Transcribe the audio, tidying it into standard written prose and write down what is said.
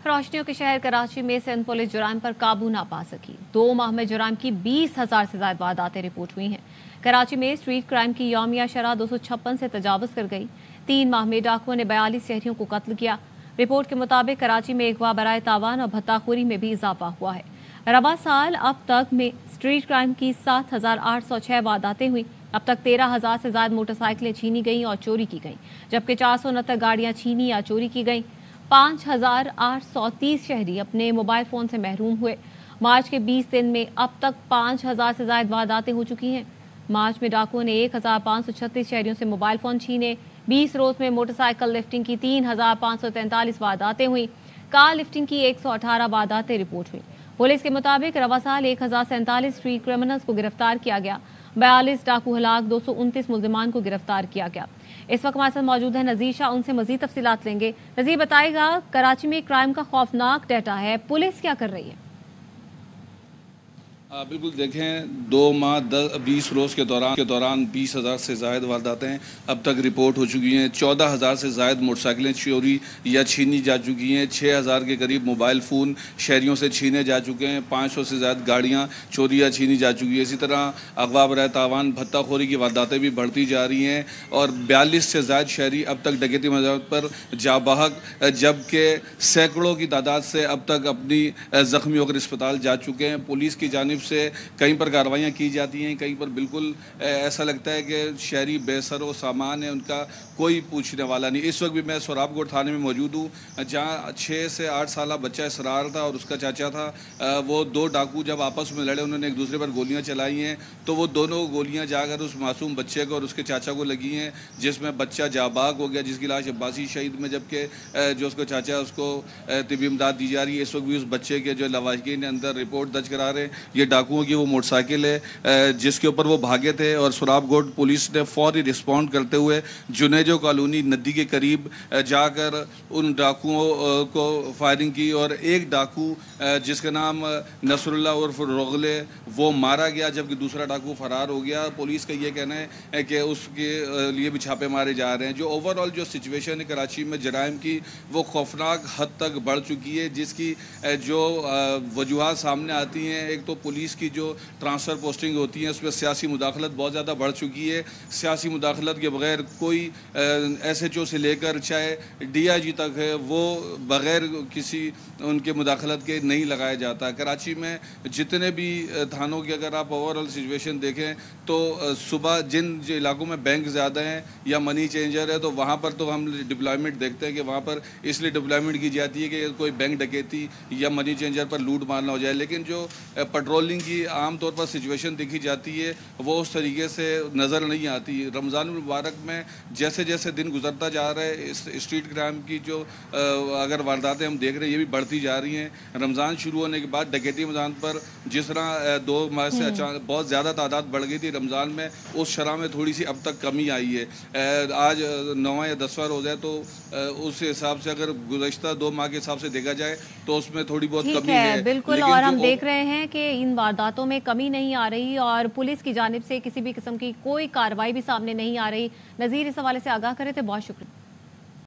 रोशनियों के शहर कराची में सिंध पुलिस जुराइम पर काबू ना पा सकी। 2 माह में जुराइम की 20,000 से ज्यादा वारदातें रिपोर्ट हुई हैं। कराची में स्ट्रीट क्राइम की यौमिया शरह 256 से तजावुज कर गई। 3 माह में डाकुओं ने 42 शहरियों को कत्ल किया। रिपोर्ट के मुताबिक कराची में अगवा बराए तावान और भत्ताखोरी में भी इजाफा हुआ है। रवा साल अब तक में स्ट्रीट क्राइम की 7,806 वारदातें हुई। अब तक 13,000 से ज्यादा मोटरसाइकिलें छीनी गईं और चोरी की गईं, जबकि 469 गाड़ियां छीनी या चोरी की गईं। 5,830 शहरी अपने मोबाइल फोन से महरूम हुए। मार्च के 20 दिन में अब तक 5,000 से ज्यादा वारदातें हो चुकी हैं। मार्च में डाकुओं ने 1,536 शहरियों से मोबाइल फोन छीने। 20 रोज में मोटरसाइकिल लिफ्टिंग की 3,543 वारदातें हुई। कार लिफ्टिंग की 118 वारदातें रिपोर्ट हुई। पुलिस के मुताबिक रवा साल 1,047 स्ट्रीट क्रिमिनल्स को गिरफ्तार किया गया। 42 डाकू हलाक, 229 मुल्जिमान को गिरफ्तार किया गया। इस वक्त हमारे साथ मौजूद है नजीर शाह, उनसे मजीद तफसीलात लेंगे। नजीर, बताएगा कराची में क्राइम का खौफनाक डाटा है, पुलिस क्या कर रही है? बिल्कुल देखें, 2 माह 20 रोज़ के दौरान 20,000 से ज़ायद वारदातें अब तक रिपोर्ट हो चुकी हैं। 14,000 से ज़ायद मोटरसाइकिलें चोरी या छीनी जा चुकी हैं। 6,000 के करीब मोबाइल फ़ोन शहरियों से छीने जा चुके हैं। 500 से ज़ायद गाड़ियाँ चोरी या छीनी जा चुकी हैं। इसी तरह अगवा बराए तावान भत्ताखोरी की वारदातें भी बढ़ती जा रही हैं और 42 से ज़ायद शहरी अब तक डकैती मजाक पर जा बहक, जबकि सैकड़ों की तादाद से अब तक अपनी ज़ख्मी होकर अस्पताल जा चुके हैं। पुलिस की जानिब से कहीं पर कार्रवाइयाँ की जाती हैं, कहीं पर बिल्कुल ऐसा लगता है कि शहरी बेसर व सामान है, उनका कोई पूछने वाला नहीं। इस वक्त भी मैं सोराबकोट थाने में मौजूद हूँ, जहाँ 6 से 8 साल बच्चा इसरार था और उसका चाचा था। वो 2 डाकू जब आपस में लड़े, उन्होंने एक दूसरे पर गोलियाँ चलाई हैं, तो वो दोनों गोलियाँ जाकर उस मासूम बच्चे को और उसके चाचा को लगी हैं, जिसमें बच्चा जाबाक हो गया, जिसकी लाश अब्बासी शहीद में, जबकि जो उसका चाचा उसको तिबी इमदाद दी जा रही है। इस वक्त भी उस बच्चे के जो लवाहिकीन ने अंदर रिपोर्ट दर्ज करा रहे हैं। ये डाकुओं की वो मोटरसाइकिल है जिसके ऊपर वो भागे थे और सोराबकोट पुलिस ने फौरी रिस्पॉन्ड करते हुए जुनेजो कॉलोनी नदी के करीब जाकर उन डाकुओं को फायरिंग की और एक डाकू जिसका नाम नसरुल्लाह उर्फ रोगले वो मारा गया, जबकि दूसरा डाकू फरार हो गया। पुलिस का ये कहना है कि उसके लिए भी छापे मारे जा रहे हैं। जो ओवरऑल जो सिचुएशन है कराची में जराइम की, वो खौफनाक हद तक बढ़ चुकी है, जिसकी जो वजूहात सामने आती हैं। एक तो पुलिस की जो ट्रांसफ़र पोस्टिंग होती है उसमें सियासी मुदाखलत बहुत ज़्यादा बढ़ चुकी है। सियासी मुदाखलत के बगैर कोई SHO से लेकर चाहे DIG तक है, वो बग़ैर किसी उनके मुदाखलत के नहीं लगाया जाता। कराची में जितने भी थानों की अगर आप ओवरऑल सिचुएशन देखें तो सुबह जिन इलाकों में बैंक ज़्यादा हैं या मनी चेंजर है, तो वहाँ पर तो हम डिप्लॉयमेंट देखते हैं कि वहाँ पर इसलिए डिप्लॉयमेंट की जाती है कि कोई बैंक डकैती या मनी चेंजर पर लूट मारना हो जाए। लेकिन जो पेट्रोलिंग की आम तौर पर सिचुएशन देखी जाती है वो उस तरीके से नज़र नहीं आती। रमज़ान मुबारक में जैसे जैसे दिन गुजरता जा रहा है, इस स्ट्रीट क्राइम की जो अगर वारदातें हम देख रहे हैं ये भी बढ़ती जा रही हैं। रमज़ान शुरू होने के बाद डकैती मैदान पर जिस तरह 2 माह से अचानक बहुत ज़्यादा तादाद बढ़ गई थी, रमज़ान में उस शरह में थोड़ी सी अब तक कमी आई है। आज 9वां या 10वां रोज़ा है, तो उस हिसाब से अगर गुज़श्ता 2 माह के हिसाब से देखा जाए तो उसमें थोड़ी बहुत कमी है। बिल्कुल, और हम देख रहे हैं कि इन वारदातों में कमी नहीं आ रही और पुलिस की जानिब से किसी भी किस्म की कोई कार्रवाई भी सामने नहीं आ रही। नज़ीर, इस हवाले से आगाह करे थे, बहुत शुक्रिया।